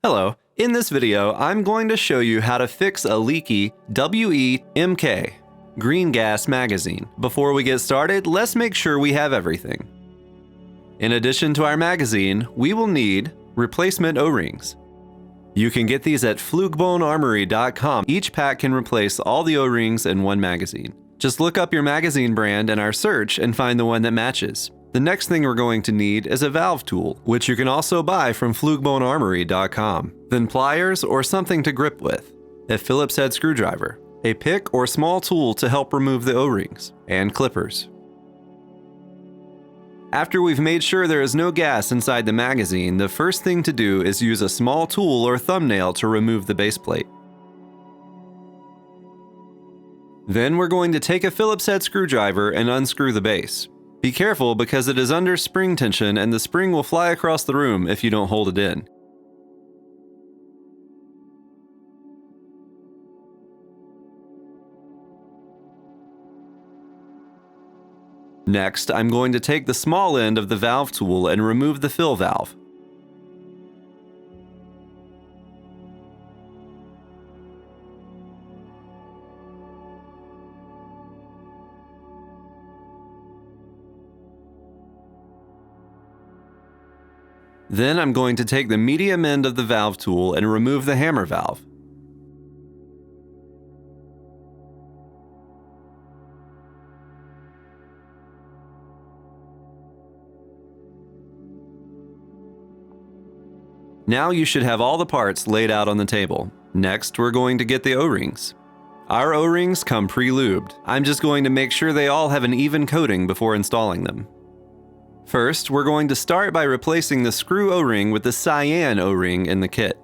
Hello, in this video I'm going to show you how to fix a leaky WE PMM green gas magazine. Before we get started, let's make sure we have everything. In addition to our magazine, we will need replacement O-rings. You can get these at flugebonearmory.com. Each pack can replace all the O-rings in one magazine. Just look up your magazine brand in our search and find the one that matches. The next thing we're going to need is a valve tool, which you can also buy from flugebonearmory.com. Then pliers or something to grip with, a Phillips head screwdriver, a pick or small tool to help remove the O-rings, and clippers. After we've made sure there is no gas inside the magazine, the first thing to do is use a small tool or thumbnail to remove the base plate. Then we're going to take a Phillips head screwdriver and unscrew the base. Be careful because it is under spring tension and the spring will fly across the room if you don't hold it in. Next, I'm going to take the small end of the valve tool and remove the fill valve. Then I'm going to take the medium end of the valve tool and remove the hammer valve. Now you should have all the parts laid out on the table. Next, we're going to get the O-rings. Our O-rings come pre-lubed. I'm just going to make sure they all have an even coating before installing them. First, we're going to start by replacing the screw O-ring with the cyan O-ring in the kit.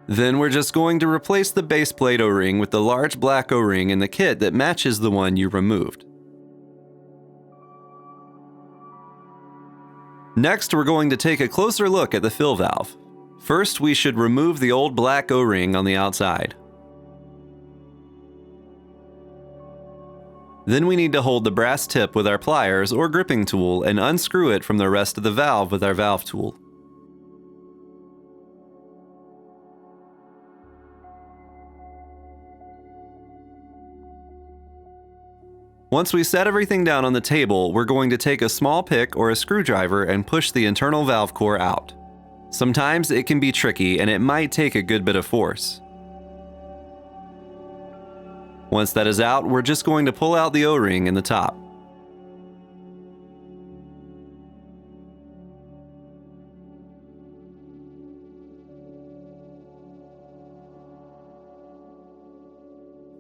Then we're just going to replace the base plate O-ring with the large black O-ring in the kit that matches the one you removed. Next, we're going to take a closer look at the fill valve. First, we should remove the old black O-ring on the outside. Then we need to hold the brass tip with our pliers or gripping tool and unscrew it from the rest of the valve with our valve tool. Once we set everything down on the table, we're going to take a small pick or a screwdriver and push the internal valve core out. Sometimes it can be tricky and it might take a good bit of force. Once that is out, we're just going to pull out the O-ring in the top.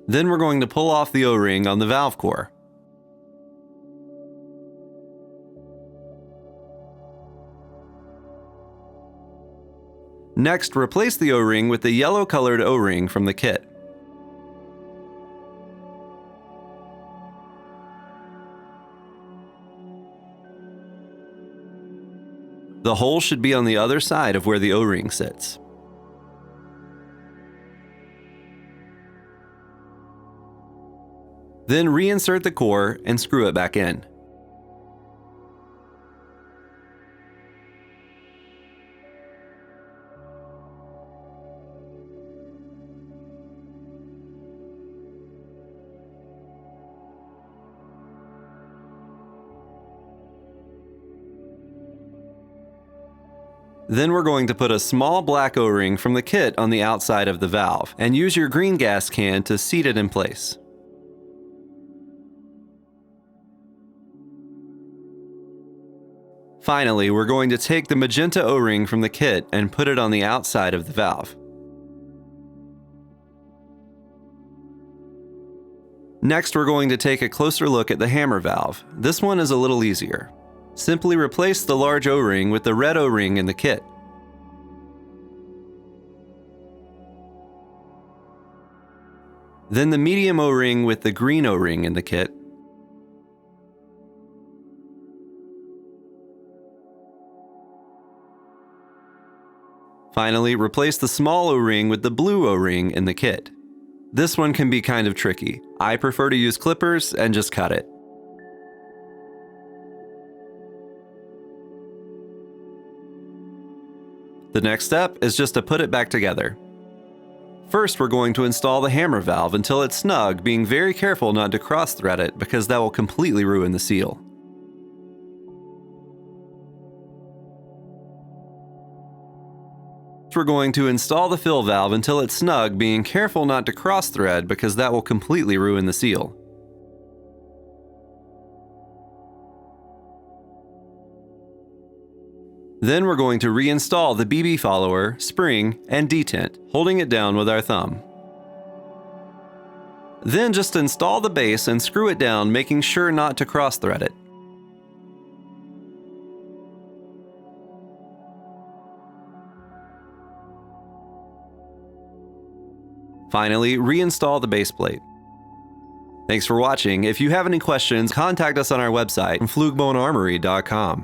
Then we're going to pull off the O-ring on the valve core. Next, replace the O-ring with the yellow-colored O-ring from the kit. The hole should be on the other side of where the O-ring sits. Then reinsert the core and screw it back in. Then we're going to put a small black O-ring from the kit on the outside of the valve and use your green gas can to seat it in place. Finally, we're going to take the magenta O-ring from the kit and put it on the outside of the valve. Next, we're going to take a closer look at the hammer valve. This one is a little easier. Simply replace the large O-ring with the red O-ring in the kit. Then the medium O-ring with the green O-ring in the kit. Finally, replace the small O-ring with the blue O-ring in the kit. This one can be kind of tricky. I prefer to use clippers and just cut it. The next step is just to put it back together. First, we're going to install the hammer valve until it's snug, being very careful not to cross-thread it because that will completely ruin the seal. We're going to install the fill valve until it's snug, being careful not to cross-thread because that will completely ruin the seal. Then we're going to reinstall the BB follower, spring, and detent, holding it down with our thumb. Then just install the base and screw it down, making sure not to cross-thread it. Finally, reinstall the base plate. Thanks for watching. If you have any questions, contact us on our website, flugbonearmory.com.